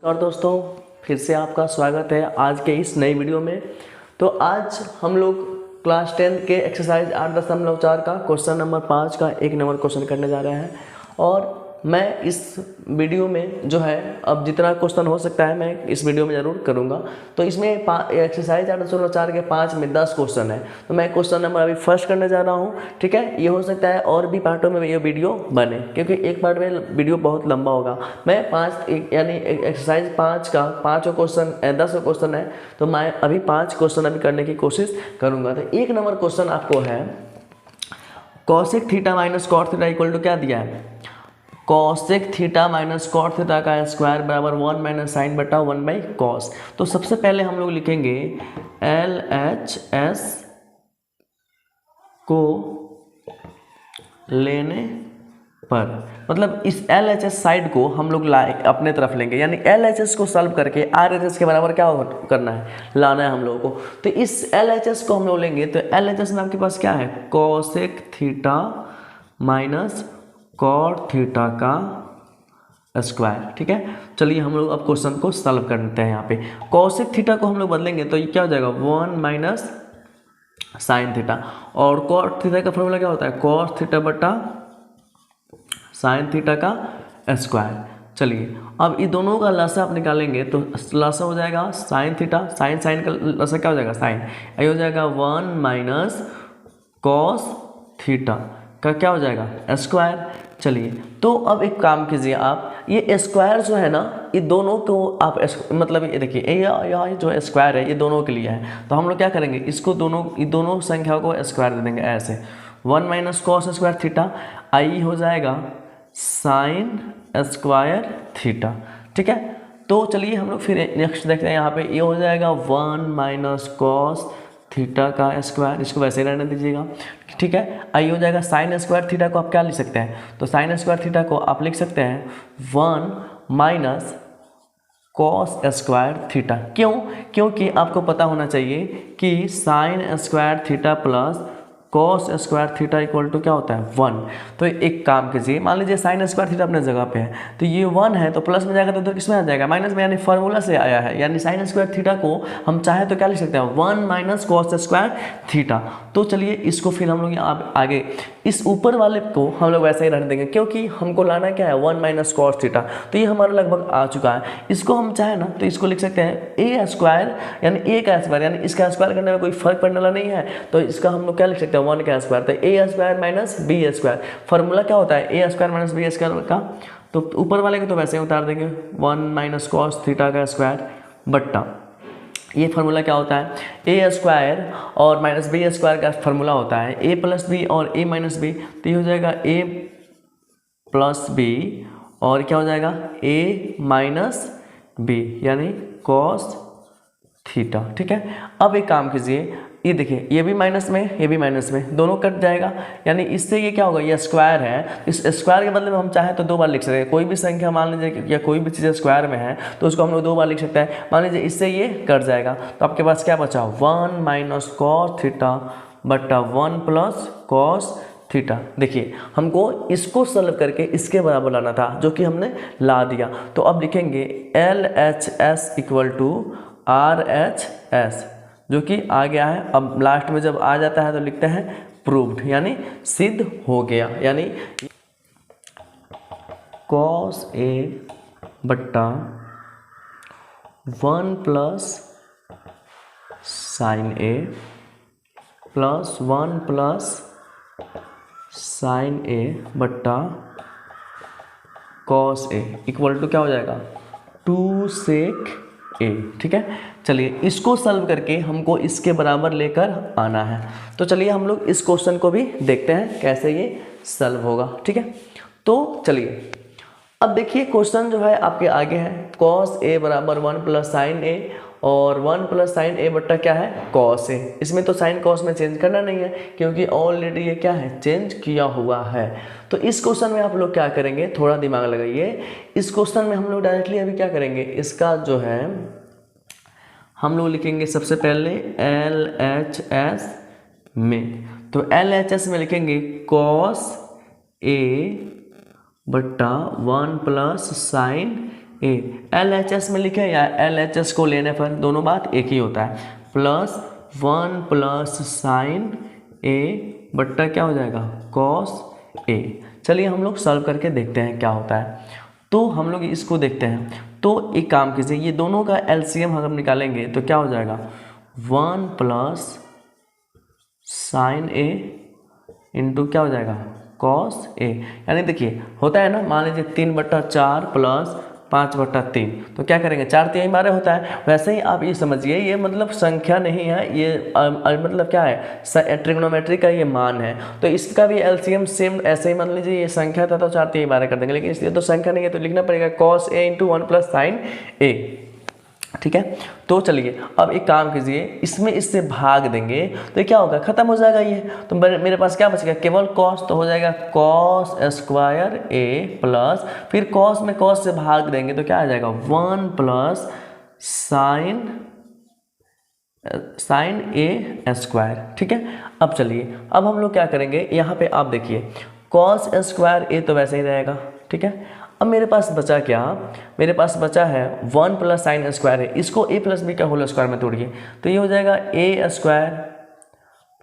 और दोस्तों फिर से आपका स्वागत है आज के इस नई वीडियो में। तो आज हम लोग क्लास 10 के एक्सरसाइज 8.4 का क्वेश्चन नंबर 5 का एक नंबर क्वेश्चन करने जा रहे हैं। और मैं इस वीडियो में जो है अब जितना क्वेश्चन हो सकता है मैं इस वीडियो में ज़रूर करूँगा। तो इसमें एक्सरसाइज 8.4 के 5 में 10 क्वेश्चन है। तो मैं क्वेश्चन नंबर अभी फर्स्ट करने जा रहा हूँ, ठीक है। ये हो सकता है और भी पार्टों में ये वीडियो बने, क्योंकि एक पार्ट में वीडियो बहुत लंबा होगा। मैं यानी एक्सरसाइज 5 का 5 क्वेश्चन 10 क्वेश्चन है, तो मैं अभी 5 क्वेश्चन अभी करने की कोशिश करूँगा। तो एक नंबर क्वेश्चन आपको है cosec theta minus cot theta equal to क्या दिया है, cosec theta minus cot theta का स्क्वायर बराबर 1 माइनस साइन बटा 1 बाई कॉस। तो सबसे पहले हम लोग लिखेंगे एल एच एस को लेने पर, मतलब इस एल एच एस साइड को हम लोग अपने तरफ लेंगे, यानी एल एच एस को सॉल्व करके आर एच एस के बराबर क्या करना है, लाना है हम लोगों को। तो इस एल एच एस को हम लोग लेंगे, तो एल एच एस में आपके पास क्या है, cosec theta minus cot theta का स्क्वायर, ठीक है। चलिए हम लोग अब क्वेश्चन को सॉल्व करते हैं। यहाँ पे कॉसेक थीटा को हम लोग बदलेंगे तो ये क्या हो जाएगा 1 माइनस साइन थीटा, और कॉट थीटा का फॉर्मूला क्या होता है कॉस थीटा बटा साइन थीटा का स्क्वायर। चलिए अब ये दोनों का लसा आप निकालेंगे तो लसा हो जाएगा साइन थीटा, साइन साइन का लसा क्या हो जाएगा साइन, ये हो जाएगा 1 माइनस कॉस थीटा का क्या हो जाएगा स्क्वायर। चलिए तो अब एक काम कीजिए आप, ये स्क्वायर जो है ना ये दोनों को आप मतलब ये देखिए ये जो स्क्वायर है ये दोनों के लिए है। तो हम लोग क्या करेंगे, इसको दोनों संख्याओं को स्क्वायर दे देंगे ऐसे, 1 माइनस कॉस स्क्वायर थीटा आई हो जाएगा साइन स्क्वायर थीटा, ठीक है। तो चलिए हम लोग फिर नेक्स्ट देखते हैं। यहाँ पे ये हो जाएगा 1 माइनस कॉस थीटा का स्क्वायर, इसको वैसे ही रहने दीजिएगा, ठीक है। आई हो जाएगा साइन स्क्वायर थीटा को आप क्या लिख सकते हैं, तो साइन स्क्वायर थीटा को आप लिख सकते हैं 1 माइनस कॉस स्क्वायर थीटा। क्यों, क्योंकि आपको पता होना चाहिए कि sine square theta plus cos square theta equal to क्या होता है 1। तो एक काम कीजिए, मान लीजिए साइन स्क्वायर थीटा अपने जगह पे है, तो ये 1 है तो प्लस में जाएगा तो इधर किसमें आ जाएगा माइनस में, यानी फार्मूला से आया है। यानी साइन स्क्वायर थीटा को हम चाहे तो क्या लिख सकते हैं 1 माइनस कॉस स्क्वायर थीटा। तो चलिए इसको फिर हम लोग आगे इस ऊपर वाले को हम लोग वैसे ही रहने देंगे, क्योंकि हमको लाना क्या है 1 माइनस कॉस थीटा, तो ये हमारा लगभग आ चुका है। इसको हम चाहे ना तो इसको लिख सकते हैं ए स्क्वायर, यानी ए का स्क्वायर, यानी इसका स्क्वायर करने में कोई फर्क पड़ने वाला नहीं है, तो इसका हम लोग क्या लिख सकते हैं 1 का स्क्वायर, तो A square minus B square. Formula क्या होता है A square minus B square का, तो ऊपर वाले को तो वैसे ही उतार देंगे 1 माइनस कॉस थीटा का स्क्वायर बट्टा ये फार्मूला क्या होता है ए स्क्वायर और माइनस बी स्क्वायर का फार्मूला होता है ए प्लस बी और ए माइनस बी, तो ये हो जाएगा ए प्लस बी और क्या हो जाएगा ए माइनस बी, यानी कॉस थीटा, ठीक है। अब एक काम कीजिए, ये देखिए ये भी माइनस में ये भी माइनस में, दोनों कट जाएगा, यानी इससे ये क्या होगा ये स्क्वायर है, इस स्क्वायर के बदले में हम चाहे तो 2 बार लिख सकते हैं। कोई भी संख्या मान लीजिए या कोई भी चीज़ स्क्वायर में है तो उसको हम लोग 2 बार लिख सकते हैं। मान लीजिए इससे ये कट जाएगा तो आपके पास क्या बचा 1 माइनस कॉस थीटा बट्टा 1 प्लस कॉस थीटा। देखिए हमको इसको सॉल्व करके इसके बराबर लाना था, जो कि हमने ला दिया। तो अब लिखेंगे L H S equal to R H S, जो कि आ गया है। अब लास्ट में जब आ जाता है तो लिखते हैं प्रूव्ड, यानी सिद्ध हो गया, यानी कॉस ए बट्टा 1 प्लस साइन ए प्लस 1 प्लस साइन ए बट्टा कॉस ए इक्वल टू क्या हो जाएगा 2 सेक ए, ठीक है। चलिए इसको सॉल्व करके हमको इसके बराबर लेकर आना है। तो चलिए हम लोग इस क्वेश्चन को भी देखते हैं कैसे ये सॉल्व होगा, ठीक है। तो चलिए अब देखिए क्वेश्चन जो है आपके आगे है कॉस ए बराबर 1 प्लस साइन ए और 1 प्लस साइन ए बट्टा क्या है कॉस ए। इसमें तो साइन कॉस में चेंज करना नहीं है, क्योंकि ऑलरेडी ये क्या है चेंज किया हुआ है। तो इस क्वेश्चन में आप लोग क्या करेंगे, थोड़ा दिमाग लगाइए। इस क्वेश्चन में हम लोग डायरेक्टली अभी क्या करेंगे, इसका जो है हम लोग लिखेंगे सबसे पहले एल एच एस में, तो एल एच एस में लिखेंगे कॉस ए बट्टा 1 प्लस साइन ए, LHS में लिखे या LHS को लेने पर दोनों बात एक ही होता है, प्लस 1 प्लस साइन ए बट्टा क्या हो जाएगा कॉस ए। चलिए हम लोग सॉल्व करके देखते हैं क्या होता है। तो हम लोग इसको देखते हैं, तो एक काम कीजिए, ये दोनों का LCM हम निकालेंगे तो क्या हो जाएगा 1 प्लस साइन ए इंटू क्या हो जाएगा कॉस ए। यानी देखिए होता है ना, मान लीजिए 3/4 प्लस 5/3, तो क्या करेंगे 4 3 बारे होता है। वैसे ही आप ये समझिए, ये मतलब संख्या नहीं है, ये मतलब क्या है ट्रिग्नोमेट्री का ये मान है। तो इसका भी LCM सेम ऐसे ही मान लीजिए, ये संख्या था तो 4 3 बारे कर देंगे, लेकिन इसलिए तो संख्या नहीं है तो लिखना पड़ेगा cos a into 1 plus sine A. ठीक है, तो चलिए अब एक काम कीजिए, इसमें इससे भाग देंगे तो ये क्या होगा खत्म हो जाएगा ये। तो मेरे पास क्या बचेगा केवल cos, तो हो जाएगा cos स्क्वायर ए प्लस फिर cos में cos से भाग देंगे तो क्या आ जाएगा 1 प्लस साइन ए स्क्वायर। ठीक है, अब चलिए अब हम लोग क्या करेंगे, यहाँ पे आप देखिए cos स्क्वायर ए तो वैसे ही रहेगा। ठीक है, अब मेरे पास बचा क्या, मेरे पास बचा है 1 प्लस साइन स्क्वायर है, इसको a प्लस बी का होल स्क्वायर में तोड़िए तो ये हो जाएगा a स्क्वायर,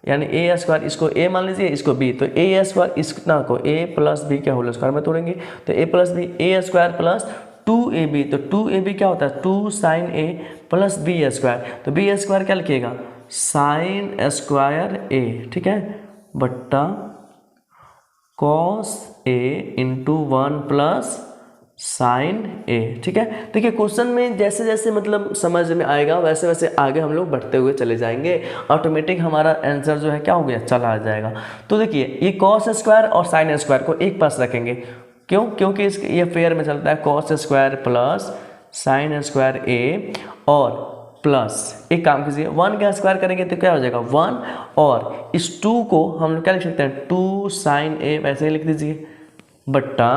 यानी a स्क्वायर, इसको a मान लीजिए इसको b, तो a स्क्वायर इतना को a प्लस बी के होल स्क्वायर में तोड़ेंगे तो a plus B a square plus 2ab, तो 2ab क्या होता है 2 sine a plus b square, तो b स्क्वायर क्या लिखिएगा साइन स्क्वायर a। ठीक है, बट्टा cos a into 1 plus sine A. ठीक है, देखिए क्वेश्चन में जैसे जैसे मतलब समझ में आएगा वैसे वैसे आगे हम लोग बढ़ते हुए चले जाएंगे, ऑटोमेटिक हमारा आंसर जो है क्या हो गया चला आ जाएगा। तो देखिए ये cos स्क्वायर और साइन स्क्वायर को एक पास रखेंगे, क्यों, क्योंकि ये पेयर में चलता है cos square plus sine square A, और प्लस एक काम कीजिए 1 का स्क्वायर करेंगे तो क्या हो जाएगा 1, और इस 2 को हम लोग क्या लिख सकते हैं 2 साइन ए, वैसे ही लिख दीजिए, बट्टा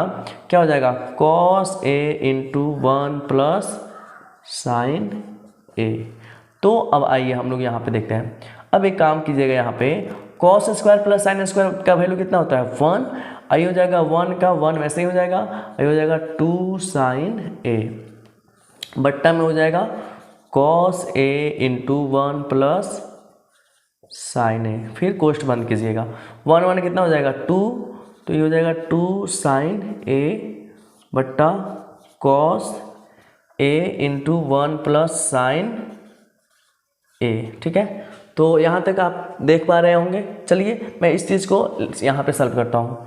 क्या हो जाएगा cos a into 1 plus sine A. तो अब आइए हम लोग यहाँ पे देखते हैं, अब एक काम कीजिएगा, यहाँ पे cos square plus sine square का वैल्यू कितना होता है 1, आई हो जाएगा 1 का 1 वैसे ही हो जाएगा, आई हो जाएगा 2 साइन ए, बट्टा में हो जाएगा cos a into 1 plus sine A, फिर कोष्ट बंद कीजिएगा, 1 1 कितना हो जाएगा 2, तो ये हो जाएगा 2 साइन ए बट्टा cos a into 1 plus sine A. ठीक है, तो यहाँ तक आप देख पा रहे होंगे। चलिए मैं इस चीज़ को यहाँ पे सॉल्व करता हूँ,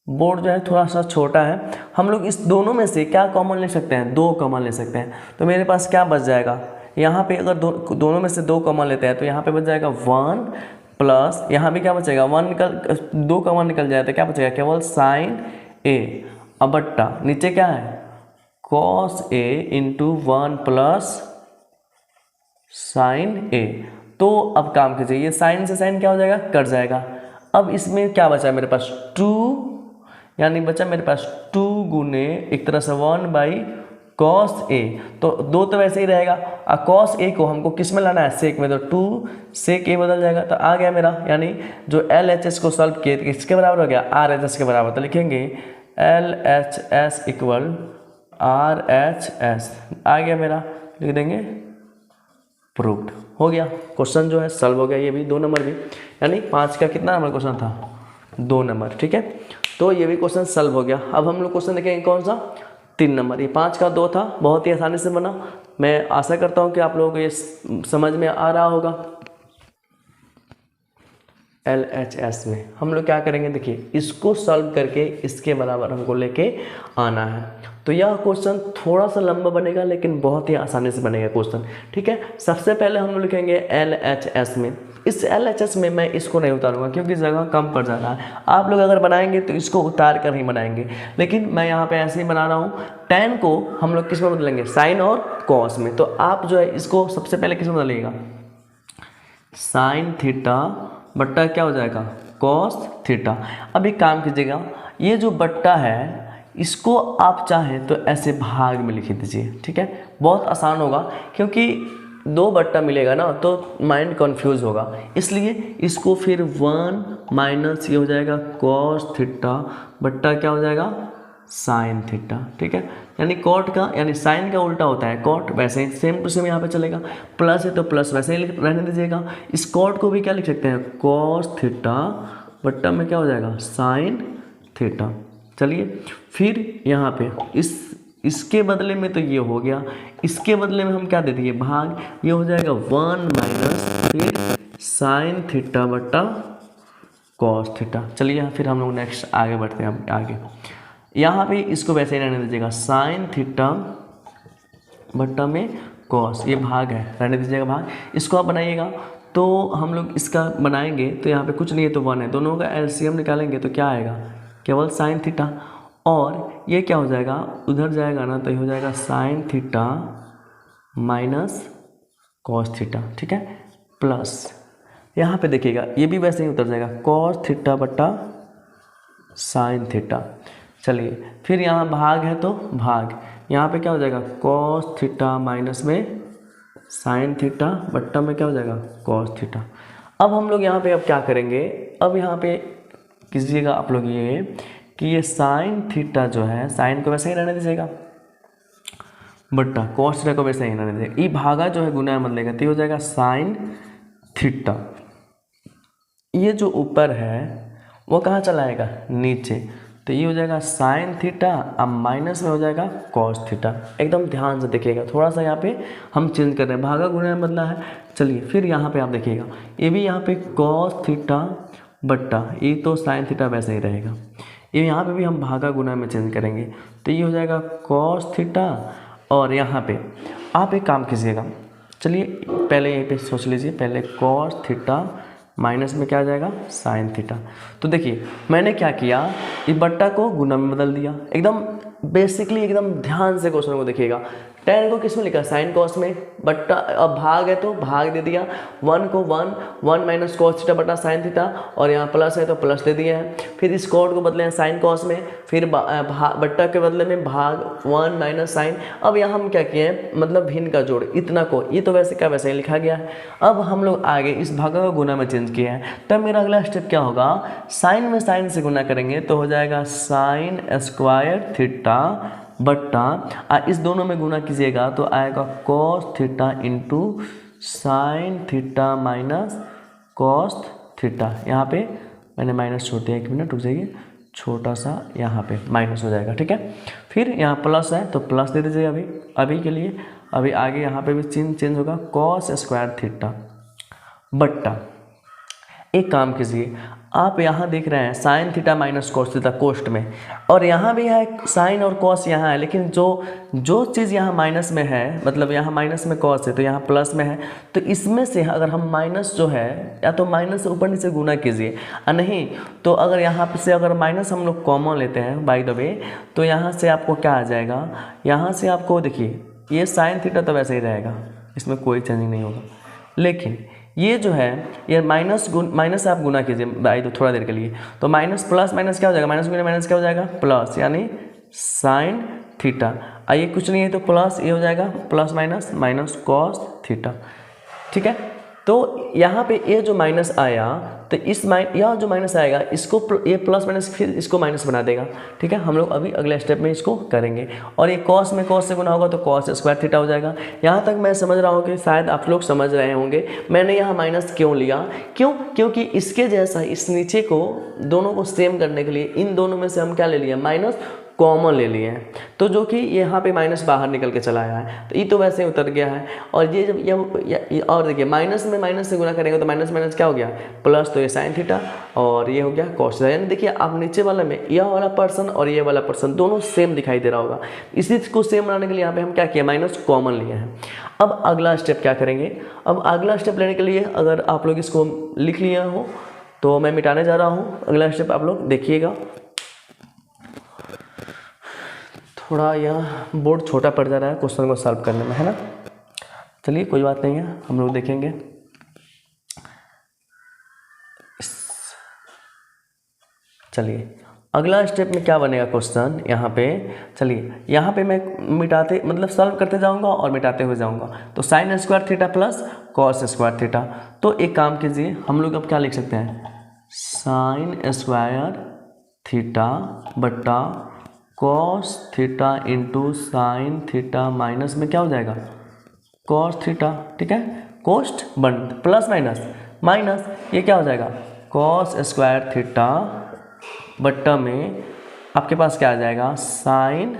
बोर्ड जो है थोड़ा सा छोटा है, हम लोग इस दोनों में से क्या कॉमन ले सकते हैं 2 कॉमन ले सकते हैं, तो मेरे पास क्या बच जाएगा यहाँ पे, अगर दोनों में से 2 कॉमन लेते हैं तो यहाँ पे बच जाएगा 1 प्लस यहाँ भी क्या बचेगा 1 निकल 2 कॉमन निकल जाए तो क्या बचेगा केवल साइन ए, अब बट्टा नीचे क्या है cos a into 1 plus sine A. तो अब काम कीजिए, ये साइन से साइन क्या हो जाएगा कट जाएगा, अब इसमें क्या बचा मेरे पास 2, यानी बचा मेरे पास 2 गुने एक तरह से 1 बाई cos a, तो 2 तो वैसे ही रहेगा, और cos a को हमको किस में लाना है सेक में, तो 2 सेक a बदल जाएगा, तो आ गया मेरा, यानी जो LHS को सॉल्व किए किसके बराबर हो गया RHS के बराबर, तो लिखेंगे LHS इक्वल RHS, आ गया मेरा, लिख देंगे प्रूव्ड, हो गया क्वेश्चन जो है सॉल्व हो गया, ये भी 2 नंबर भी, यानी 5 का कितना नंबर क्वेश्चन था 2 नंबर। ठीक है, तो ये भी क्वेश्चन सॉल्व हो गया। अब हम लोग क्वेश्चन देखेंगे कौन सा 3 नंबर, ये 5 का 2 था, बहुत ही आसानी से बना, मैं आशा करता हूँ कि आप लोगों को ये समझ में आ रहा होगा। LHS में हम लोग क्या करेंगे, देखिए इसको सॉल्व करके इसके बराबर हमको लेके आना है, तो यह क्वेश्चन थोड़ा सा लंबा बनेगा लेकिन बहुत ही आसानी से बनेगा क्वेश्चन। ठीक है, सबसे पहले हम लोग लिखेंगे LHS में, इस LHS में मैं इसको नहीं उतारूंगा क्योंकि जगह कम पड़ जा रहा है, आप लोग अगर बनाएंगे तो इसको उतार कर ही बनाएंगे, लेकिन मैं यहाँ पे ऐसे ही बना रहा हूँ। tan को हम लोग किस में बदलेंगे साइन और cos में, तो आप जो है इसको सबसे पहले किस में बदलिएगा साइन थीटा बट्टा क्या हो जाएगा cos थीटा। अब एक काम कीजिएगा, ये जो बट्टा है इसको आप चाहें तो ऐसे भाग में लिख दीजिए। ठीक है, बहुत आसान होगा क्योंकि 2 बट्टा मिलेगा ना तो माइंड कंफ्यूज होगा, इसलिए इसको फिर 1 माइनस ये हो जाएगा cos थीटा बट्टा क्या हो जाएगा साइन थीटा, ठीक है। यानी कॉट का यानी साइन का उल्टा होता है कॉट, वैसे ही सेम टू सेम यहाँ पे चलेगा। प्लस है तो प्लस वैसे ही रहने दीजिएगा। इस कॉट को भी क्या लिख सकते हैं, कॉस थीटा बट्टा में क्या हो जाएगा, साइन थीटा। चलिए फिर यहाँ पे इसके बदले में तो ये हो गया, इसके बदले में हम क्या दे दिए, भाग। ये हो जाएगा 1 माइनस फिर साइन थीटा बट्टा कॉस थीटा। चलिए फिर हम लोग नेक्स्ट आगे बढ़ते हैं। आगे यहाँ पे इसको वैसे ही रहने दीजिएगा, साइन थीटा बट्टा में कॉस, ये भाग है, रहने दीजिएगा भाग। इसको आप बनाइएगा तो हम लोग इसका बनाएंगे तो यहाँ पे कुछ नहीं है तो 1 है, दोनों का एलसीएम निकालेंगे तो क्या आएगा, केवल साइन थीटा। और ये क्या हो जाएगा, उधर जाएगा ना तो ये हो जाएगा sign theta minus cos theta, ठीक है। प्लस यहाँ पे देखिएगा ये भी वैसे ही उतर जाएगा, कॉस थीटा बट्टा साइन थीटा। चलिए फिर यहाँ भाग है तो भाग, यहाँ पे क्या हो जाएगा, कॉस थीटा माइनस में साइन थीटा बट्टा में क्या हो जाएगा, कॉस थीटा। अब हम लोग यहाँ पे अब क्या करेंगे, अब यहाँ पे कीजिएगा आप लोग ये कि ये साइन थीटा जो है, साइन को वैसे ही रहने दीजिएगा बट्टा कॉस थीटा को वैसे ही रहने दीजिएगा। ये भागा जो है गुना में बदलेगा तो ये हो जाएगा साइन थीटा। ये जो ऊपर है वो कहाँ चला आएगा, नीचे, तो ये हो जाएगा साइन थीटा, अब माइनस में हो जाएगा कॉस थीटा। एकदम ध्यान से देखिएगा, थोड़ा सा यहाँ पे हम चेंज कर रहे हैं, भागा गुना में बदला है। चलिए फिर यहाँ पे आप देखिएगा ये भी यहाँ पे कॉस थीटा बट्टा, ये तो साइन थीटा वैसे ही रहेगा। ये यहाँ पे भी हम भागा गुना में चेंज करेंगे तो ये हो जाएगा कॉस थीटा। और यहाँ पे आप एक काम कीजिएगा, चलिए पहले यहीं पे सोच लीजिए, पहले कॉस थीटा माइनस में क्या आ जाएगा, साइन थीटा। तो देखिए मैंने क्या किया, इस बट्टा को गुना में बदल दिया। एकदम बेसिकली एकदम ध्यान से क्वेश्चन को देखिएगा। टेन को किस में लिखा, साइन कॉस में, बट्टा अब भाग है तो भाग दे दिया, 1 को 1 माइनस कॉस थीटा बटा साइन थीटा, और यहाँ प्लस है तो प्लस दे दिया है। फिर इस कॉट को बदले हैं साइन कॉस में, फिर बट्टा के बदले में भाग 1 माइनस साइन। अब यहाँ हम क्या किए हैं, मतलब भिन्न का जोड़, इतना को, ये तो वैसे का वैसे ही लिखा गया है। अब हम लोग आगे इस भागा को गुना में चेंज किया है, तब मेरा अगला स्टेप क्या होगा, साइन में साइन से गुना करेंगे तो हो जाएगा साइन स्क्वायर थीटा बट्टा, इस दोनों में गुना कीजिएगा तो आएगा cos theta into sine theta minus cos theta. यहाँ पे मैंने माइनस छोड़ दिया, 1 मिनट रुक जाइए, छोटा सा यहाँ पे माइनस हो जाएगा, ठीक है। फिर यहाँ प्लस है तो प्लस दे दीजिए अभी के लिए। अभी आगे यहाँ पे भी चेंज होगा, कॉस स्क्वायर थीटा बट्टा, एक काम कीजिए, आप यहाँ देख रहे हैं sine theta minus cos theta कोष्ट में, और यहाँ भी है साइन और कॉस यहाँ है, लेकिन जो चीज़ यहाँ माइनस में है, मतलब यहाँ माइनस में कॉस है तो यहाँ प्लस में है, तो इसमें से अगर हम माइनस जो है, या तो माइनस से ऊपर नीचे गुना कीजिए, नहीं तो अगर यहाँ से अगर माइनस हम लोग कॉमन लेते हैं बाय द वे, तो यहाँ से आपको क्या आ जाएगा, यहाँ से आपको देखिए ये साइन थीटा तो वैसे ही रहेगा, इसमें कोई चेंजिंग नहीं होगा, लेकिन ये जो है ये माइनस से आप गुना कीजिए भाई तो थोड़ा देर के लिए, तो माइनस प्लस माइनस क्या हो जाएगा, माइनस गुना माइनस क्या हो जाएगा, प्लस, यानी साइन थीटा। ये कुछ नहीं है तो प्लस, ये हो जाएगा plus minus minus cos theta, ठीक है। तो यहाँ पे ये जो माइनस आया तो यह जो माइनस आएगा इसको ये प्लस माइनस फिर इसको माइनस बना देगा, ठीक है। हम लोग अभी अगले स्टेप में इसको करेंगे, और ये कॉस में कॉस से गुना होगा तो कॉस स्क्वायर थीटा हो जाएगा। यहाँ तक मैं समझ रहा हूँ कि शायद आप लोग समझ रहे होंगे मैंने यहाँ माइनस क्यों लिया, क्योंकि इसके जैसा इस नीचे को दोनों को सेम करने के लिए इन दोनों में से हम क्या ले लिया, माइनस कॉमन ले लिए हैं, तो जो कि यहाँ पे माइनस बाहर निकल के चला आया है, तो ये तो वैसे ही उतर गया है। और ये जब और देखिए माइनस में माइनस से गुना करेंगे तो माइनस माइनस क्या हो गया, प्लस, तो ये साइन थीटा और ये हो गया कॉस थीटा। यानी देखिए आप नीचे वाला में यह वाला पर्सन और ये वाला पर्सन दोनों सेम दिखाई दे रहा होगा, इसी को सेम बनाने के लिए यहाँ पे हम क्या किया, माइनस कॉमन लिए हैं। अब अगला स्टेप क्या करेंगे, अब अगला स्टेप लेने के लिए अगर आप लोग इसको लिख लिया हो तो मैं मिटाने जा रहा हूँ। अगला स्टेप आप लोग देखिएगा, थोड़ा यह बोर्ड छोटा पड़ जा रहा है क्वेश्चन को सॉल्व करने में, है ना। चलिए कोई बात नहीं है, हम लोग देखेंगे। चलिए अगला स्टेप में क्या बनेगा क्वेश्चन यहाँ पे, चलिए यहाँ पे मैं मिटाते मतलब सॉल्व करते जाऊँगा और मिटाते हुए जाऊँगा। तो sign square theta plus cos square theta, तो एक काम कीजिए हम लोग अब क्या लिख सकते हैं, साइन स्क्वायर थीटा बट्टा cos theta into sine theta minus में क्या हो जाएगा कॉस थीटा, ठीक है, कोस्ट बन प्लस माइनस माइनस ये क्या हो जाएगा कॉस स्क्वायर थीटा बट्टा में आपके पास क्या आ जाएगा साइन,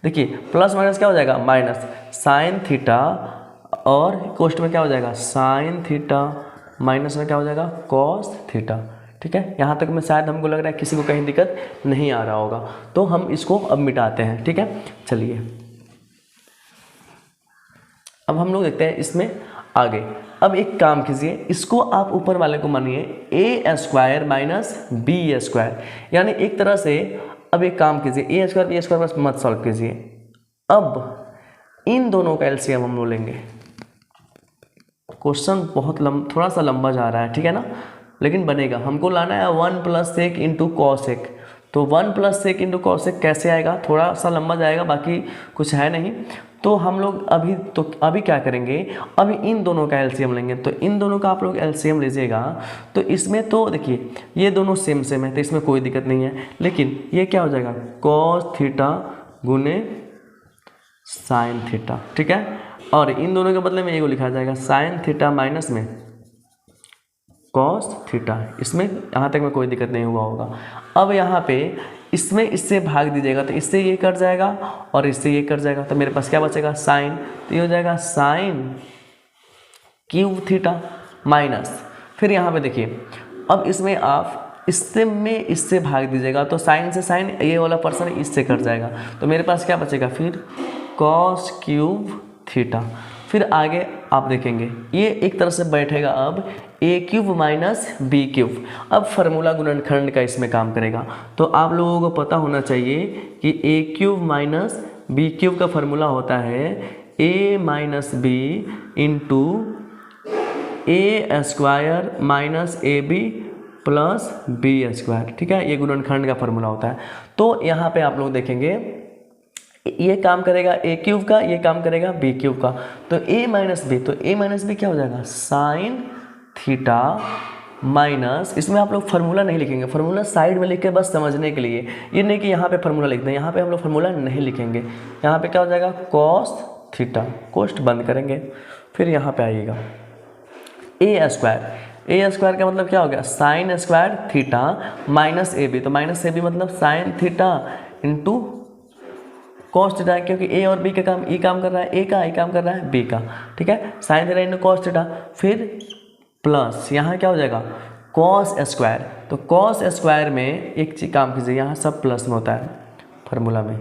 देखिए प्लस माइनस क्या हो जाएगा माइनस साइन थीटा और कोस्ट में क्या हो जाएगा साइन थीटा माइनस में क्या हो जाएगा कॉस थीटा, ठीक है। यहाँ तक में शायद हमको लग रहा है किसी को कहीं दिक्कत नहीं आ रहा होगा, तो हम इसको अब मिटाते हैं, ठीक है। चलिए अब हम लोग देखते हैं इसमें आगे। अब एक काम कीजिए, इसको आप ऊपर वाले को मानिए ए स्क्वायर माइनस बी स्क्वायर, यानी एक तरह से अब एक काम कीजिए ए स्क्वायर बी स्क्वायर बस मत सॉल्व कीजिए, अब इन दोनों का एलसीएम हम लोग लेंगे। क्वेश्चन बहुत थोड़ा सा लंबा जा रहा है, ठीक है ना, लेकिन बनेगा। हमको लाना है 1 + सेक इंटू कॉस एक, तो 1 + सेक इंटू कॉस एक कैसे आएगा, थोड़ा सा लंबा जाएगा, बाकी कुछ है नहीं। तो हम लोग अभी क्या करेंगे, अभी इन दोनों का एलसीएम लेंगे। तो इन दोनों का आप लोग एलसीएम लीजिएगा, तो इसमें तो देखिए ये दोनों सेम सेम है तो इसमें कोई दिक्कत नहीं है, लेकिन ये क्या हो जाएगा कॉस थीटा गुने साइन थीटा, ठीक है। और इन दोनों के बदले में ये लिखा जाएगा साइन थीटा माइनस में कॉस थीटा, इसमें यहाँ तक में कोई दिक्कत नहीं हुआ होगा। अब यहाँ पे इसमें इससे भाग दीजिएगा तो इससे ये कट जाएगा और इससे ये कट जाएगा, तो मेरे पास क्या बचेगा साइन, तो ये हो जाएगा साइन क्यूब थीटा माइनस, फिर यहाँ पे देखिए अब इसमें आप इससे भाग दीजिएगा तो साइन से साइन ये वाला पर्सन इससे कट जाएगा, तो मेरे पास क्या बचेगा फिर कॉस क्यूब थीटा। फिर आगे आप देखेंगे ये एक तरह से बैठेगा अब ए क्यूब माइनस बी क्यूब, अब फार्मूला गुणनखंड का इसमें काम करेगा। तो आप लोगों को पता होना चाहिए कि A cube minus B cube का फार्मूला होता है A minus B into A square minus A B plus B square, ठीक है, ये गुणनखंड का फार्मूला होता है। तो यहाँ पे आप लोग देखेंगे ये काम करेगा ए क्यूब का, ये काम करेगा बी क्यूब का, तो ए माइनस बी, तो ए माइनस बी क्या हो जाएगा साइन थीटा माइनस, इसमें आप लोग फार्मूला नहीं लिखेंगे, फार्मूला साइड में लिख के बस समझने के लिए, ये नहीं कि यहाँ पे फार्मूला लिख दें, यहाँ पे हम लोग फार्मूला नहीं लिखेंगे। यहाँ पे क्या हो जाएगा कॉस थीटा, कोष्ट बंद करेंगे, फिर यहाँ पे आइएगा ए स्क्वायर का मतलब क्या हो गया sine square theta minus A B, तो माइनस ए बी मतलब sine theta into cos theta, क्योंकि ए और बी का काम ई काम कर रहा है ए का, ई काम कर रहा है बी का, ठीक है, sign theta into cos theta, फिर प्लस यहाँ क्या हो जाएगा कॉस स्क्वायर, तो कॉस स्क्वायर में एक चीज काम कीजिए, यहाँ सब प्लस में होता है फार्मूला में,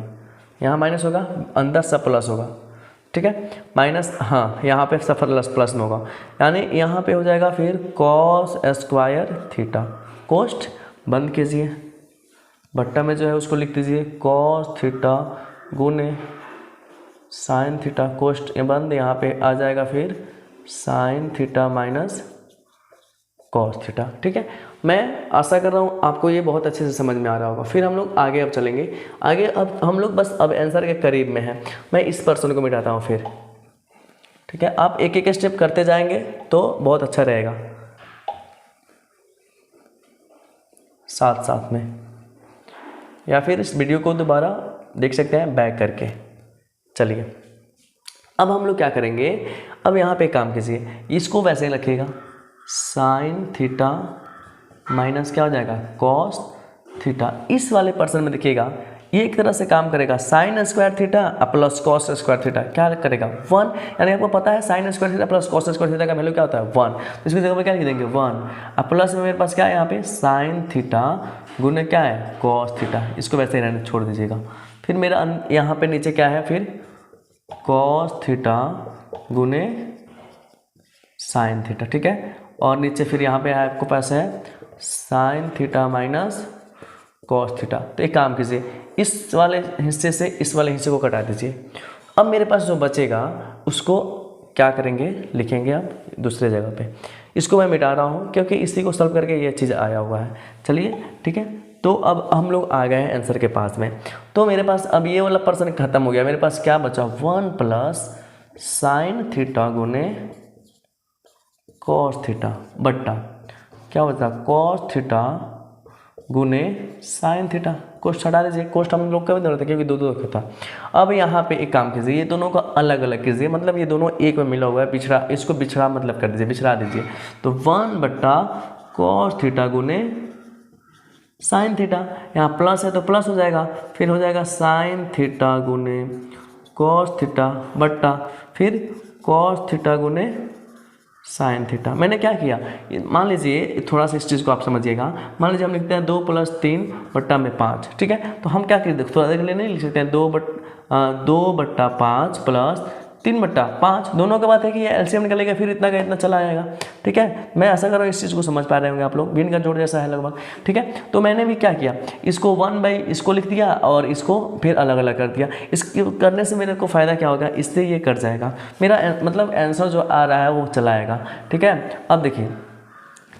यहाँ माइनस होगा अंदर सब प्लस होगा, ठीक है, माइनस हाँ यहाँ पे सब प्लस में होगा, यानी यहाँ पे हो जाएगा फिर कॉस स्क्वायर थीटा, कोष्ट बंद कीजिए, बट्टा में जो है उसको लिख दीजिए कॉस थीटा गुने साइन थीटा, कोष्ट बंद, यहाँ पे आ जाएगा फिर sign theta minus cos theta, ठीक है। मैं आशा कर रहा हूँ आपको ये बहुत अच्छे से समझ में आ रहा होगा। फिर हम लोग आगे अब चलेंगे, आगे अब हम लोग बस अब आंसर के करीब में हैं, मैं इस पर्सन को मिटाता हूँ फिर, ठीक है, आप एक एक स्टेप करते जाएंगे तो बहुत अच्छा रहेगा साथ साथ में, या फिर इस वीडियो को दोबारा देख सकते हैं बैक करके। चलिए अब हम लोग क्या करेंगे, अब यहाँ पे काम कीजिए, इसको वैसे ही रखिएगा साइन थीटा माइनस क्या हो जाएगा कॉस थीटा, इस वाले पर्सन में देखिएगा ये एक तरह से काम करेगा sign square theta plus cos square theta, क्या करेगा 1, यानी आपको पता है sign square theta plus cos square theta का वैल्यू क्या होता है 1, तो इसकी जगह पे क्या लिख देंगे 1, अब प्लस में मेरे पास क्या है यहाँ पे साइन थीटा गुने क्या है कॉस थीटा, इसको वैसे ही रहने छोड़ दीजिएगा। फिर मेरा यहाँ पे नीचे क्या है फिर कॉस थीटा गुने साइन थीटा, ठीक है, और नीचे फिर यहाँ पे आपको पास है sign theta minus cos theta. तो एक काम कीजिए, इस वाले हिस्से से इस वाले हिस्से को कटा दीजिए। अब मेरे पास जो बचेगा उसको क्या करेंगे, लिखेंगे आप दूसरे जगह पे, इसको मैं मिटा रहा हूँ क्योंकि इसी को सॉल्व करके ये चीज़ आया हुआ है। चलिए ठीक है, तो अब हम लोग आ गए हैं आंसर के पास में। तो मेरे पास अब ये वाला पर्सन खत्म हो गया, मेरे पास क्या बचा 1 प्लस साइन थीटा गुने कॉस थीटा बट्टा क्या बचा कॉस थीटा गुने साइन थीटा। कोष्ट हटा दीजिए, कोष्ट हम लोग का भी जरूरत है क्योंकि दो दो था। अब यहाँ पे एक काम कीजिए, ये दोनों का अलग अलग कीजिए, मतलब ये दोनों एक में मिला हुआ है, पिछड़ा, इसको पिछड़ा मतलब कर दीजिए, पिछड़ा दीजिए। तो 1/cos थीटा गुने साइन थीटा, यहाँ प्लस है तो प्लस हो जाएगा, फिर हो जाएगा साइन थीटा गुने कॉस थीटा बट्टा फिर कॉस थीटा गुने साइन थीटा। मैंने क्या किया, मान लीजिए थोड़ा सा इस चीज़ को आप समझिएगा, मान लीजिए हम लिखते हैं 2 + 3 बट्टा में 5, ठीक है। तो हम क्या करें, थोड़ा देख लेने लिख सकते हैं 2/5 प्लस 3/5, दोनों का बात है कि ये एलसीएम निकलेगा, फिर इतना का इतना चला आएगा, ठीक है। मैं आशा कर रहा हूँ इस चीज़ को समझ पा रहे होंगे आप लोग, भिन्न का जोड़ जैसा है लगभग, ठीक है। तो मैंने भी क्या किया, इसको 1 इसको लिख दिया और इसको फिर अलग अलग कर दिया। इसको करने से मेरे को फ़ायदा क्या होगा, इससे ये कट जाएगा, मेरा मतलब आंसर जो आ रहा है वो चला आएगा, ठीक है। अब देखिए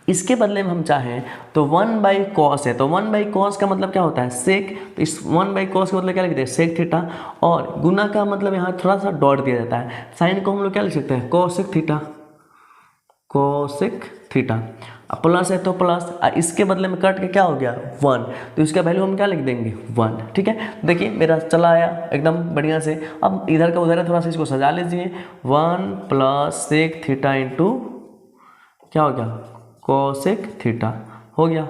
इसके बदले में हम चाहें तो 1/cos है, तो 1/cos का मतलब क्या होता है, सेक। तो इस 1/cos का मतलब क्या लिखते हैं, सेक थीटा, और गुना का मतलब यहाँ थोड़ा सा डॉट दिया जाता है। साइन को हम लोग क्या लिख सकते हैं, cosec theta, cosec theta. Plus है तो प्लस, इसके बदले में कट के क्या हो गया 1, तो इसका वैल्यू हम क्या लिख देंगे 1, ठीक है। देखिए मेरा चला आया एकदम बढ़िया से। अब इधर का उधर है, थोड़ा सा इसको सजा लीजिए, 1 + सेक थीटा इंटू क्या हो गया कोसेक थीटा हो गया,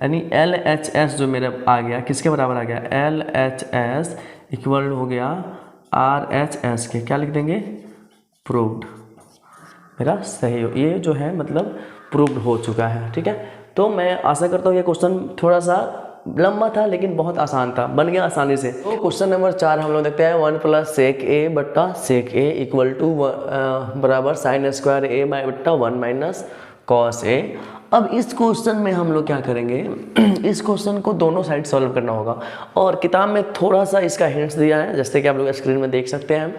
यानी LHS जो मेरा आ गया किसके बराबर आ गया, LHS इक्वल हो गया RHS के, क्या लिख देंगे, प्रूव्ड। मेरा सही हो, ये जो है मतलब प्रूव्ड हो चुका है, ठीक है। तो मैं आशा करता हूँ ये क्वेश्चन थोड़ा सा लंबा था लेकिन बहुत आसान था, बन गया आसानी से। तो क्वेश्चन नंबर 4 हम लोग देखते हैं, 1 + सेक A बट्टा सेक A इक्वल टू बराबर साइन स्क्वायर A बट्टा 1 - cos A। अब इस क्वेश्चन में हम लोग क्या करेंगे, इस क्वेश्चन को दोनों साइड सॉल्व करना होगा, और किताब में थोड़ा सा इसका हिंट्स दिया है, जैसे कि आप लोग स्क्रीन में देख सकते हैं।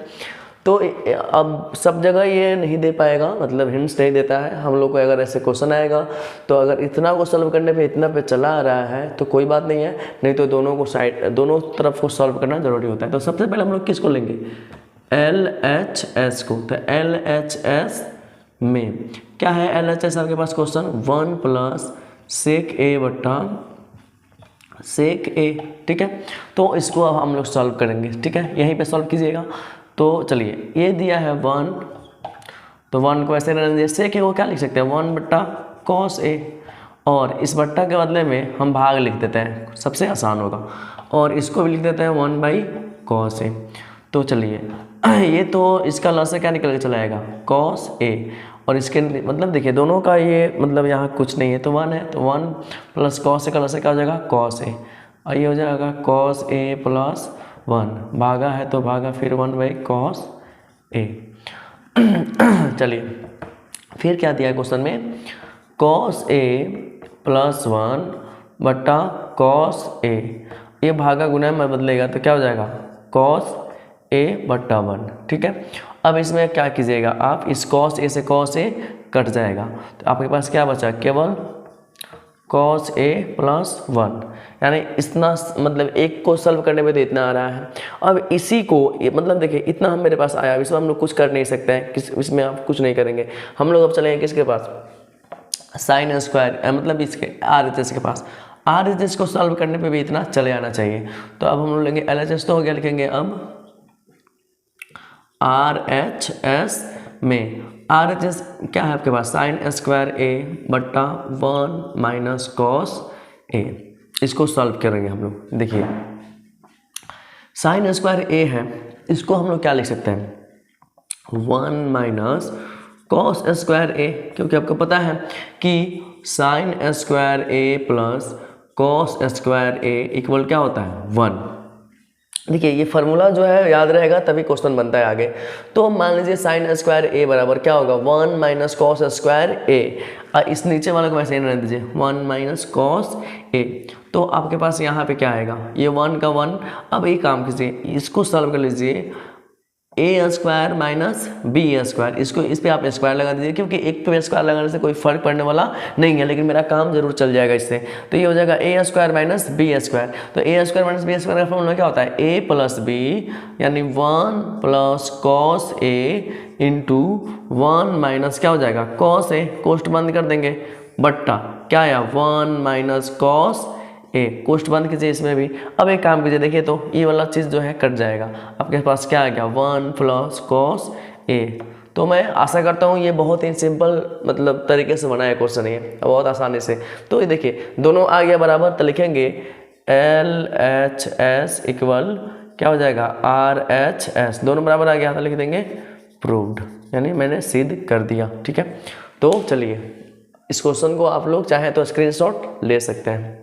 तो अब सब जगह ये नहीं दे पाएगा, मतलब हिंट्स नहीं देता है हम लोग को। अगर ऐसे क्वेश्चन आएगा तो अगर इतना को सॉल्व करने पे इतना पे चला आ रहा है तो कोई बात नहीं है, नहीं तो दोनों को साइड, दोनों तरफ को सॉल्व करना जरूरी होता है। तो सबसे पहले हम लोग किसको लेंगे, LHS को। तो LHS में क्या है, LHS आपके पास क्वेश्चन 1 + सेक A बट्टा सेक A, ठीक है। तो इसको अब हम लोग सॉल्व करेंगे, ठीक है, यहीं पे सॉल्व कीजिएगा। तो चलिए ये दिया है 1, तो 1 को ऐसे रहने दीजिए, सेक A को क्या लिख सकते हैं 1/cos A, और इस बट्टा के बदले में हम भाग लिख देते हैं, सबसे आसान होगा, और इसको भी लिख देते हैं 1/cos A। तो चलिए ये तो इसका लॉस से क्या निकल के चला आएगा cos A, और इसके मतलब देखिए दोनों का ये मतलब यहाँ कुछ नहीं है तो 1 है, तो 1 + cos A का लॉस से क्या हो जाएगा cos A, और ये हो जाएगा cos A + 1, भागा है तो भागा फिर 1/cos A। चलिए फिर क्या दिया है क्वेश्चन में, cos A + 1 बट्टा cos A, ये भागा गुना में बदलेगा तो क्या हो जाएगा cos A बट्टा 1, ठीक है। अब इसमें क्या कीजिएगा आप, इस cos A से cos A कट जाएगा, तो आपके पास क्या बचा, केवल cos A + 1, यानी इतना, मतलब एक को सॉल्व करने में तो इतना आ रहा है। अब इसी को मतलब देखिए इतना हम मेरे पास आया, इसमें हम लोग कुछ कर नहीं सकते हैं, इसमें आप कुछ नहीं करेंगे। हम लोग अब चलेंगे किसके पास, साइन स्क्वायर, मतलब इसके RHS के पास। RHS को सॉल्व करने पे भी इतना चले आना चाहिए। तो अब हम लोग लेंगे LHS, तो हो गया, लिखेंगे अब RHS में, RHS क्या है आपके पास, साइन स्क्वायर A बट्टा 1 - cos A। इसको सॉल्व करेंगे हम लोग। देखिए साइन स्क्वायर A है, इसको हम लोग क्या लिख सकते हैं 1 - cos स्क्वायर A, क्योंकि आपको पता है कि sine square A + cos square A equal क्या होता है 1। देखिए ये फार्मूला जो है याद रहेगा तभी क्वेश्चन बनता है आगे। तो मान लीजिए साइन स्क्वायर A बराबर क्या होगा 1 - cos स्क्वायर A, इस नीचे वाले को वैसे ही रहने दीजिए 1 - cos A। तो आपके पास यहाँ पे क्या आएगा, ये 1 का 1। अब एक काम कीजिए, इसको सॉल्व कर लीजिए, A² - B², इसको इस पे आप स्क्वायर लगा दीजिए, क्योंकि एक पे स्क्वायर लगाने से कोई फर्क पड़ने वाला नहीं है, लेकिन मेरा काम जरूर चल जाएगा इससे। तो ये हो जाएगा A² - B²। तो A² - B² का फॉर्मूला क्या होता है, A + B, यानी 1 + cos A इंटू 1 - क्या हो जाएगा cos A, कोष्ट बंद कर देंगे, बट्टा क्या आया 1 - cos ए, कोष्ठ बंद कीजिए इसमें भी। अब एक काम कीजिए, देखिए तो ये वाला चीज़ जो है कट जाएगा, आपके पास क्या आ गया 1 प्लस कॉस ए। तो मैं आशा करता हूँ ये बहुत ही सिंपल मतलब तरीके से बनाया क्वेश्चन है, बहुत आसानी से। तो ये देखिए दोनों आ गया बराबर, तो लिखेंगे LHS इक्वल क्या हो जाएगा RHS, दोनों बराबर आ गया तो लिख देंगे प्रूव्ड, यानी मैंने सिद्ध कर दिया। ठीक है, तो चलिए इस क्वेश्चन को आप लोग चाहे तो स्क्रीनशॉट ले सकते हैं।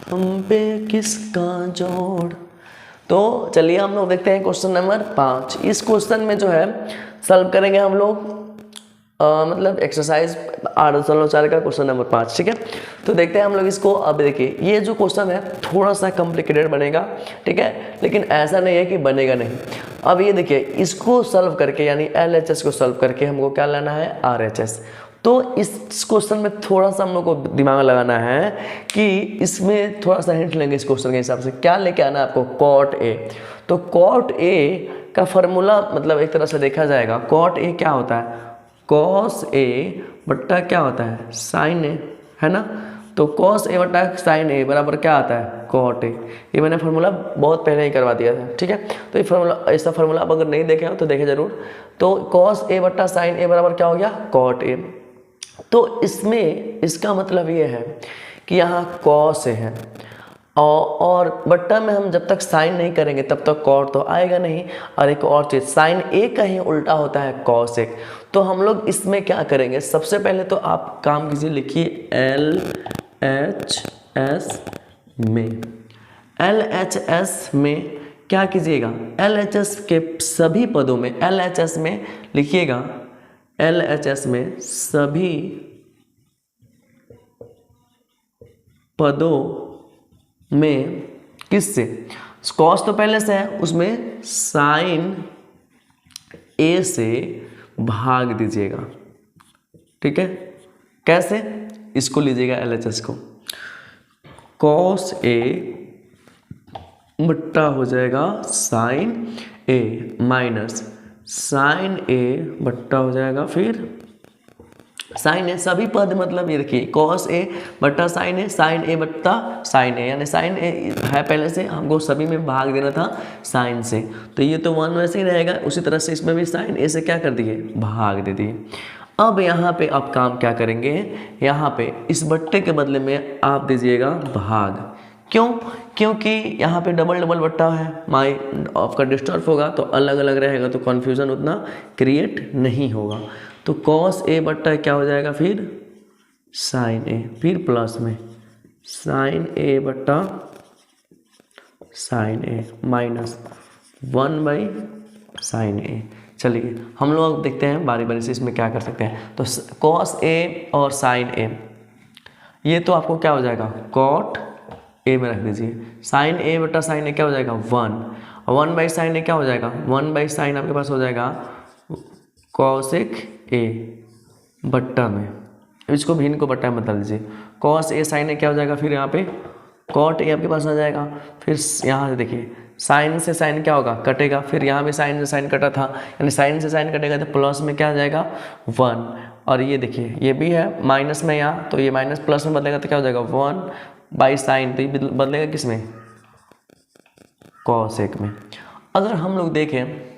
हम पे किसका जोड़, तो चलिए हम लोग देखते हैं क्वेश्चन नंबर 5। इस क्वेश्चन में जो है सॉल्व करेंगे हम लोग मतलब एक्सरसाइज 8.4 का क्वेश्चन नंबर 5। ठीक है, तो देखते हैं हम लोग इसको। अब देखिए ये जो क्वेश्चन है थोड़ा सा कॉम्प्लिकेटेड बनेगा, ठीक है, लेकिन ऐसा नहीं है कि बनेगा नहीं। अब ये देखिए इसको सॉल्व करके यानी LHS को सॉल्व करके हमको क्या लाना है RHS। तो इस क्वेश्चन में थोड़ा सा हम लोग को दिमाग लगाना है कि इसमें थोड़ा सा हिंट लेंगे इस क्वेश्चन के हिसाब से। क्या लेके आना है आपको कॉट ए, तो कॉट ए का फॉर्मूला मतलब एक तरह से देखा जाएगा, कॉट ए क्या होता है कॉस ए बट्टा क्या होता है साइन ए, है ना। तो कॉस ए बट्टा साइन ए बराबर क्या आता है कॉट ए। ये मैंने फार्मूला बहुत पहले ही करवा दिया था। ठीक है, तो ये फार्मूला, ऐसा फार्मूला आप अगर नहीं देखे हो तो देखे जरूर। तो कॉस ए बट्टा साइन ए बराबर क्या हो गया कॉट ए। तो इसमें इसका मतलब ये है कि यहाँ कॉस है और बट्टा में हम जब तक साइन नहीं करेंगे तब तक कॉट तो आएगा नहीं। और एक और चीज़ साइन ए का ही उल्टा होता है कॉस एक। तो हम लोग इसमें क्या करेंगे, सबसे पहले तो आप काम कीजिए, लिखिए LHS में, LHS में क्या कीजिएगा LHS के सभी पदों में, LHS में लिखिएगा LHS में सभी पदों में किससे कॉस तो पहले से है, उसमें साइन ए से भाग दीजिएगा। ठीक है, कैसे, इसको लीजिएगा LHS को, कॉस ए बट्टा हो जाएगा साइन ए माइनस साइन ए बट्टा हो जाएगा फिर साइन ए, सभी पद मतलब ये देखिए कॉस ए बट्टा साइन ए बट्टा साइन ए, यानी साइन ए है पहले से, हमको सभी में भाग देना था साइन से, तो ये तो 1 वैसे ही रहेगा। उसी तरह से इसमें भी साइन ए से क्या कर दिए भाग दे दिए। अब यहाँ पे आप काम क्या करेंगे, यहाँ पे इस बट्टे के बदले में आप दीजिएगा भाग। क्यों, क्योंकि यहाँ पे डबल डबल बट्टा है, माइंड आपका डिस्टर्ब होगा तो अलग अलग रहेगा, तो कन्फ्यूज़न उतना क्रिएट नहीं होगा। तो कॉस ए बट्टा क्या हो जाएगा फिर साइन ए, फिर प्लस में साइन ए बट्टा साइन ए माइनस 1/साइन ए। चलिए हम लोग देखते हैं बारी बारी से इसमें क्या कर सकते हैं। तो कॉस ए और साइन ए, ये तो आपको क्या हो जाएगा कॉट ए में रख दीजिए, साइन ए बटा साइन ए क्या हो जाएगा 1/साइन ए क्या हो जाएगा 1/साइन आपके पास हो जाएगा कॉसेक ए बट्टा में, इसको भी इनको बट्टा में बदल दीजिए, कॉस ए साइन ए क्या हो जाएगा फिर यहाँ पे कॉट ए आपके पास आ जाएगा। फिर यहाँ से देखिए साइन से साइन क्या होगा कटेगा, फिर यहाँ भी साइन से साइन कटा था, यानी साइन से साइन कटेगा तो प्लस में क्या आ जाएगा 1। और ये देखिए ये भी है माइनस में यहाँ, तो ये माइनस प्लस में बदलेगा तो क्या हो जाएगा 1/साइन, तो ये बदलेगा किस में कॉसेक में। अगर हम लोग देखें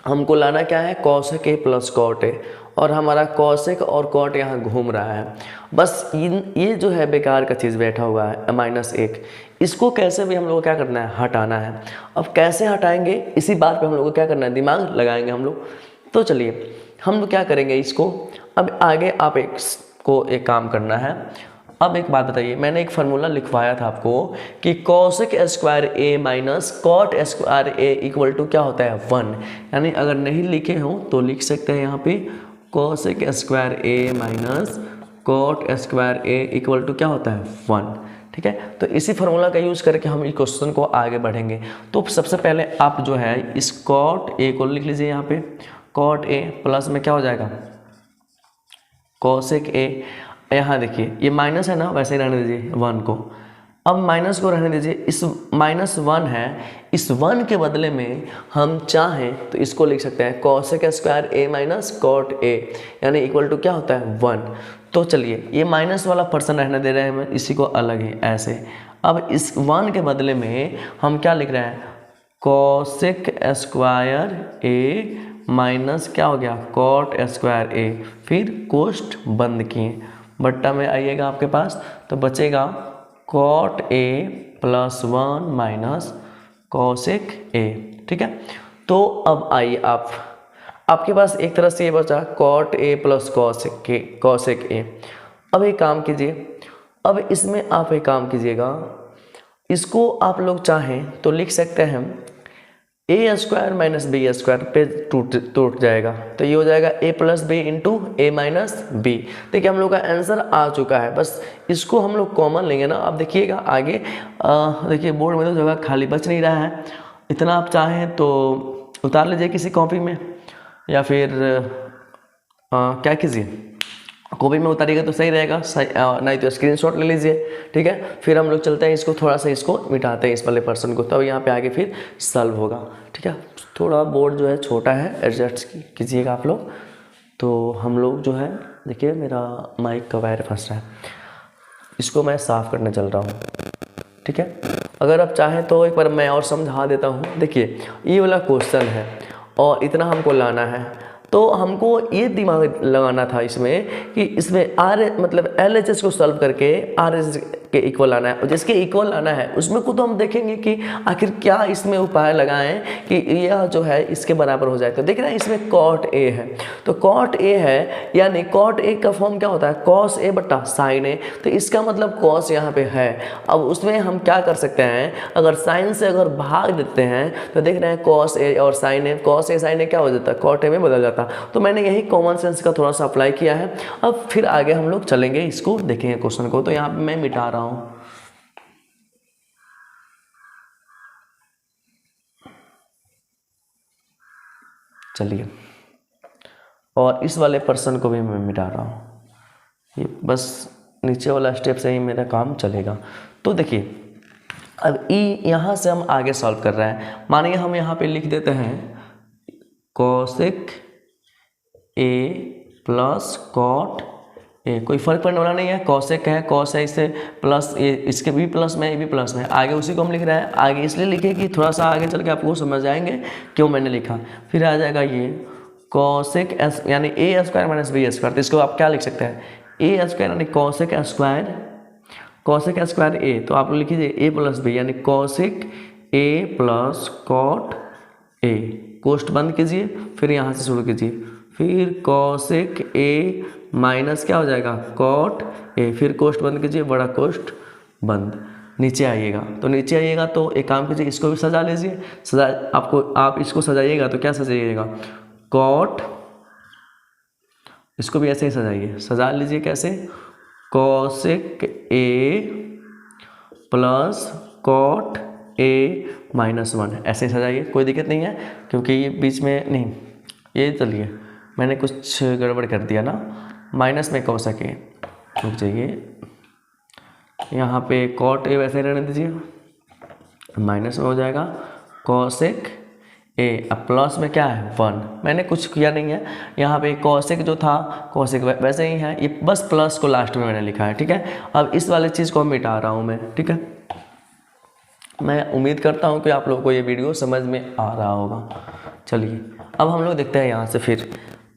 हमको लाना क्या है cosec A plus cot A, और हमारा कॉसेक और कॉट यहाँ घूम रहा है, बस ये जो है बेकार का चीज़ बैठा हुआ है -1, इसको कैसे भी हम लोग को क्या करना है हटाना है। अब कैसे हटाएंगे इसी बात पे हम लोग को क्या करना है दिमाग लगाएंगे हम लोग। तो चलिए हम लोग क्या करेंगे इसको, अब आगे आप एक काम करना है। अब एक बात बताइए, मैंने एक फार्मूला लिखवाया था आपको कि cosec square A minus cot square A equal to क्या होता है 1, यानी अगर नहीं लिखे हो तो लिख सकते हैं यहाँ पे cosec square A minus cot square A equal to क्या होता है 1। ठीक है, तो इसी फार्मूला का यूज़ करके हम इस क्वेश्चन को आगे बढ़ेंगे। तो सबसे पहले आप जो है इस कॉट ए को लिख लीजिए यहाँ पे, कॉट ए प्लस में क्या हो जाएगा कॉसेक ए, यहाँ देखिए ये माइनस है ना वैसे ही रहने दीजिए 1 को, अब माइनस को रहने दीजिए, इस -1 है, इस 1 के बदले में हम चाहें तो इसको लिख सकते हैं cosec square a minus cot a, यानी इक्वल टू क्या होता है 1। तो चलिए ये माइनस वाला पर्सन रहने दे रहे हैं हम इसी को अलग ही ऐसे। अब इस 1 के बदले में हम क्या लिख रहे हैं cosec स्क्वायर a माइनस क्या हो गया cot स्क्वायर a, फिर कोष्ठ बंद किए, बट्टा में आइएगा आपके पास तो बचेगा cot a plus 1 minus cosec a। ठीक है, तो अब आइए आपके पास एक तरह से ये बचा cot a plus cosec a। अब एक काम कीजिए, अब इसमें आप एक काम कीजिएगा, इसको आप लोग चाहें तो लिख सकते हैं a square minus B square पे टूट जाएगा, तो ये हो जाएगा a plus B into A minus B. देखिए हम लोग का आंसर आ चुका है, बस इसको हम लोग कॉमन लेंगे ना। अब देखिएगा आगे, देखिए बोर्ड में तो जगह खाली बच नहीं रहा है, इतना आप चाहें तो उतार लीजिए किसी कॉपी में, या फिर क्या कीजिए कॉपी में उतारिएगा तो सही रहेगा, नहीं तो स्क्रीनशॉट ले लीजिए। ठीक है, फिर हम लोग चलते हैं इसको थोड़ा सा इसको मिटाते हैं इस वाले पर्सन को, तब यहाँ पे आगे फिर सॉल्व होगा। ठीक है, थोड़ा बोर्ड जो है छोटा है, एडजस्ट कीजिएगा आप लोग। तो हम लोग जो है देखिए मेरा माइक का वायर फंस रहा है, इसको मैं साफ़ करने चल रहा हूँ। ठीक है, अगर आप चाहें तो एक बार मैं और समझा देता हूँ। देखिए ये वाला क्वेश्चन है और इतना हमको लाना है, तो हमको ये दिमाग लगाना था इसमें कि इसमें मतलब LHS को सॉल्व करके RHS के इक्वल लाना है, और जिसके इक्वल लाना है उसमें को तो हम देखेंगे कि आखिर क्या इसमें उपाय लगाएं कि यह जो है इसके बराबर हो जाए। तो देख रहे हैं इसमें cot a है, तो cot a है, यानी cot a का फॉर्म क्या होता है cos a बटा sin a, तो इसका मतलब cos यहाँ पे है। अब उसमें हम क्या कर सकते हैं, अगर sin से अगर भाग देते हैं तो देख रहे हैं cos a और sin a, cos a sin a क्या हो जाता है cot a में बदल जाता। तो मैंने यही कॉमन सेंस का थोड़ा सा अप्लाई किया है। अब फिर आगे हम लोग चलेंगे, इसको देखेंगे क्वेश्चन को। तो यहाँ पे मैं मिटा रहा हूँ, चलिए, और इस वाले पर्सन को भी मैं मिटा रहा हूँ, ये बस नीचे वाला स्टेप से ही मेरा काम चलेगा। तो देखिए अब यहाँ से हम आगे सॉल्व कर रहे हैं। मानिए हम यहाँ पे लिख देते हैं cosec a plus cot a, कोई फर्क पड़ने वाला नहीं है, cosec है cos है, इससे प्लस ये इसके भी प्लस में, ये भी प्लस में, आगे उसी को हम लिख रहे हैं। आगे इसलिए लिखे कि थोड़ा सा आगे चल के आपको समझ आएंगे क्यों मैंने लिखा। फिर आ जाएगा ये cosec s यानी a square minus B square, तो इसको आप क्या लिख सकते हैं a स्क्वायर यानी cosec स्क्वायर a, तो आप लिख लीजिए a प्लस बी यानी cosec a plus cot a, कोष्ठ बंद कीजिए, फिर यहाँ से शुरू कीजिए, फिर cosec a माइनस क्या हो जाएगा cot a, फिर कोष्ठ बंद कीजिए, बड़ा कोष्ठ बंद, नीचे आइएगा। तो नीचे आइएगा तो एक काम कीजिए, इसको भी सजा लीजिए। आप इसको सजाइएगा तो क्या सजाइएगा cot, इसको भी ऐसे ही सजाइए, सजा लीजिए कैसे cosec a plus cot a minus 1, ऐसे ही सजाइए, कोई दिक्कत नहीं है, क्योंकि ये बीच में नहीं, ये चलिए मैंने कुछ गड़बड़ कर दिया ना, माइनस में cosec a, रुक जाइए, यहाँ पे cot a वैसे रहने दीजिए, माइनस में हो जाएगा cosec a, अब प्लस में क्या है 1, मैंने कुछ किया नहीं है यहाँ पे, cosec जो था cosec वैसे ही है, ये बस प्लस को लास्ट में मैंने लिखा है। ठीक है, अब इस वाले चीज़ को मिटा रहा हूँ मैं। ठीक है, मैं उम्मीद करता हूँ कि आप लोगों को ये वीडियो समझ में आ रहा होगा। चलिए अब हम लोग देखते हैं यहाँ से, फिर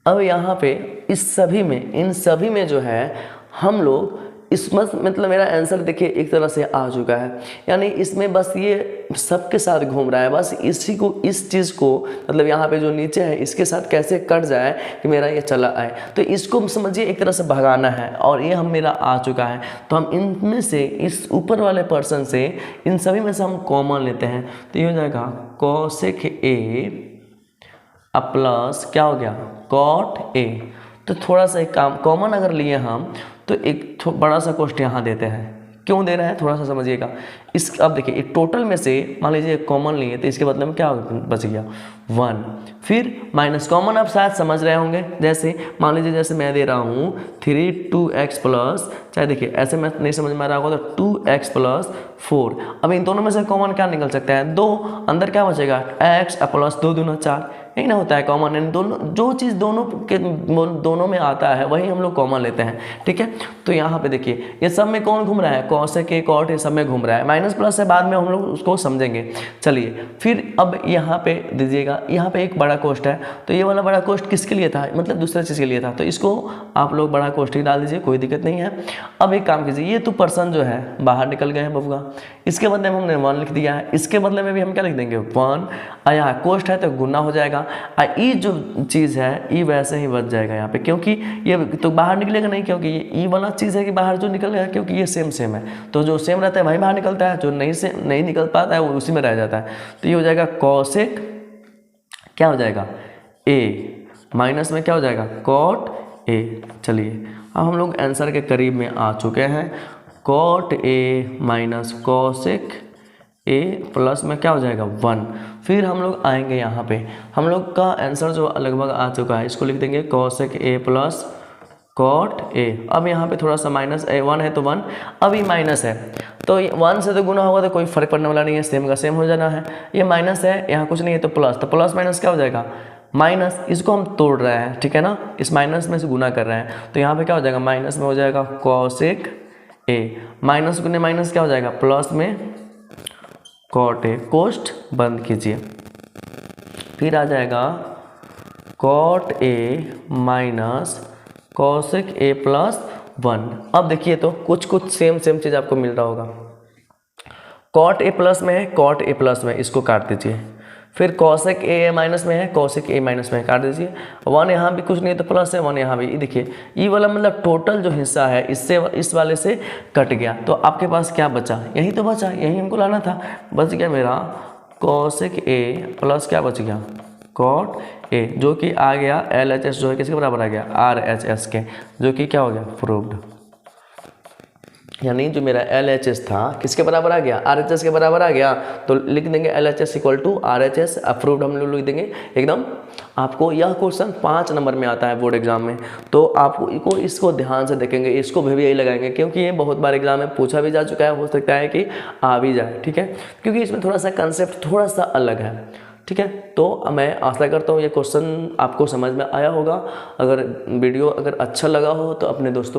अब यहाँ पे इन सभी में जो है हम लोग इस मतलब मेरा आंसर देखिए एक तरह से आ चुका है, यानी इसमें बस ये सबके साथ घूम रहा है, बस इस चीज़ को मतलब यहाँ पे जो नीचे है इसके साथ कैसे कट जाए कि मेरा ये चला आए, तो इसको समझिए एक तरह से भगाना है, और ये हम मेरा आ चुका है। तो हम इनमें से इस ऊपर वाले पर्सन से इन सभी में से हम कॉमन लेते हैं, तो ये हो जाएगा cosec a प्लस क्या हो गया cot a। तो थोड़ा सा एक काम कॉमन अगर लिए हम तो एक बड़ा सा कोष्ठ यहाँ देते हैं, क्यों दे रहे हैं थोड़ा सा समझिएगा। अब देखिए एक टोटल में से मान लीजिए कॉमन लिए तो इसके बदले में क्या बच गया 1, फिर माइनस कॉमन आप शायद समझ रहे होंगे, जैसे मान लीजिए जैसे मैं दे रहा हूँ 3 2x प्लस, चाहे देखिए ऐसे मैं नहीं समझ में आ रहा होगा तो 2x प्लस 4। अब इन दोनों में से कॉमन क्या निकल सकता है, 2, अंदर क्या बचेगा x प्लस 2 दूना 4, यही ना होता है कॉमन। इन दोनों जो चीज़ दोनों में आता है वही हम लोग कॉमन लेते हैं, ठीक है। तो यहाँ पे देखिए ये सब में कौन घूम रहा है, कॉसेक ए कॉट, ये सब में घूम रहा है, माइनस प्लस से बाद में हम लोग उसको समझेंगे। चलिए फिर अब यहाँ पे दीजिएगा, यहाँ पे एक बड़ा कोष्ठ है, तो ये वाला बड़ा कोष्ठ किसके लिए था, मतलब दूसरे चीज़ के लिए था, तो इसको आप लोग बड़ा कोष्ठ ही डाल दीजिए, कोई दिक्कत नहीं है। अब एक काम कीजिए, ये तो पर्सन जो है बाहर निकल गए हैं बबुआ, इसके बदले में हमने 1 लिख दिया है, इसके बदले में भी हम क्या लिख देंगे 1, और यहाँ कोष्ठ है तो गुना हो जाएगा, ई जो चीज़ है ई वैसे ही बच जाएगा यहाँ पे, क्योंकि ये तो बाहर निकलेगा नहीं, क्योंकि ये ई वाला चीज़ है कि बाहर जो निकल गया, क्योंकि ये सेम है, तो जो सेम रहता है वही बाहर निकलता है, जो नहीं निकल पाता है वो उसी में रह जाता है। तो ये हो जाएगा कॉसेक, क्या हो जाएगा ए, माइनस में क्या हो जाएगा कॉट ए। चलिए अब हम लोग आंसर के करीब में आ चुके हैं, cot A minus cosec A plus में क्या हो जाएगा 1। फिर हम लोग आएंगे यहाँ पे, हम लोग का आंसर जो लगभग आ चुका है, इसको लिख देंगे cosec A plus cot A. अब यहाँ पे थोड़ा सा माइनस 1 है तो 1, अब ये माइनस है तो 1 से तो गुना होगा तो कोई फर्क पड़ने वाला नहीं है, सेम का सेम हो जाना है। ये माइनस है, यहाँ कुछ नहीं है तो प्लस माइनस क्या हो जाएगा माइनस, इसको हम तोड़ रहे हैं, ठीक है ना, इस माइनस में से गुना कर रहे हैं, तो यहाँ पे क्या हो जाएगा माइनस में हो जाएगा कॉसेक ए, माइनस गुने माइनस क्या हो जाएगा प्लस में कॉट ए, कोष्ठ बंद कीजिए। फिर आ जाएगा cot A minus cosec A plus 1। अब देखिए तो कुछ सेम चीज़ आपको मिल रहा होगा, कॉट ए प्लस में है, कॉट ए प्लस में, इसको काट दीजिए। फिर कॉसेक ए माइनस में है, कॉसेक ए माइनस में काट दीजिए। 1 यहाँ भी कुछ नहीं है तो प्लस है, 1 यहाँ भी, देखिए ये वाला मतलब टोटल जो हिस्सा है इससे इस वाले से कट गया, तो आपके पास क्या बचा, यही तो बचा, यही हमको लाना था, बच गया मेरा कॉसेक ए प्लस क्या बच गया कॉट ए, जो कि आ गया LHS जो है किसके बराबर आ गया RHS के, जो कि क्या हो गया प्रूव्ड, यानी जो मेरा LHS था किसके बराबर आ गया RHS के बराबर आ गया। तो लिख देंगे LHS equal to RHS, approved हम लोग लिख देंगे एकदम। आपको यह क्वेश्चन 5 नंबर में आता है बोर्ड एग्जाम में, तो आपको इसको ध्यान से देखेंगे, इसको भी यही लगाएंगे, क्योंकि ये बहुत बार एग्जाम में पूछा भी जा चुका है, हो सकता है कि आ भी जाए, ठीक है, क्योंकि इसमें थोड़ा सा कंसेप्ट थोड़ा सा अलग है, ठीक है। तो मैं आशा करता हूँ ये क्वेश्चन आपको समझ में आया होगा। अगर वीडियो अगर अच्छा लगा हो तो अपने दोस्तों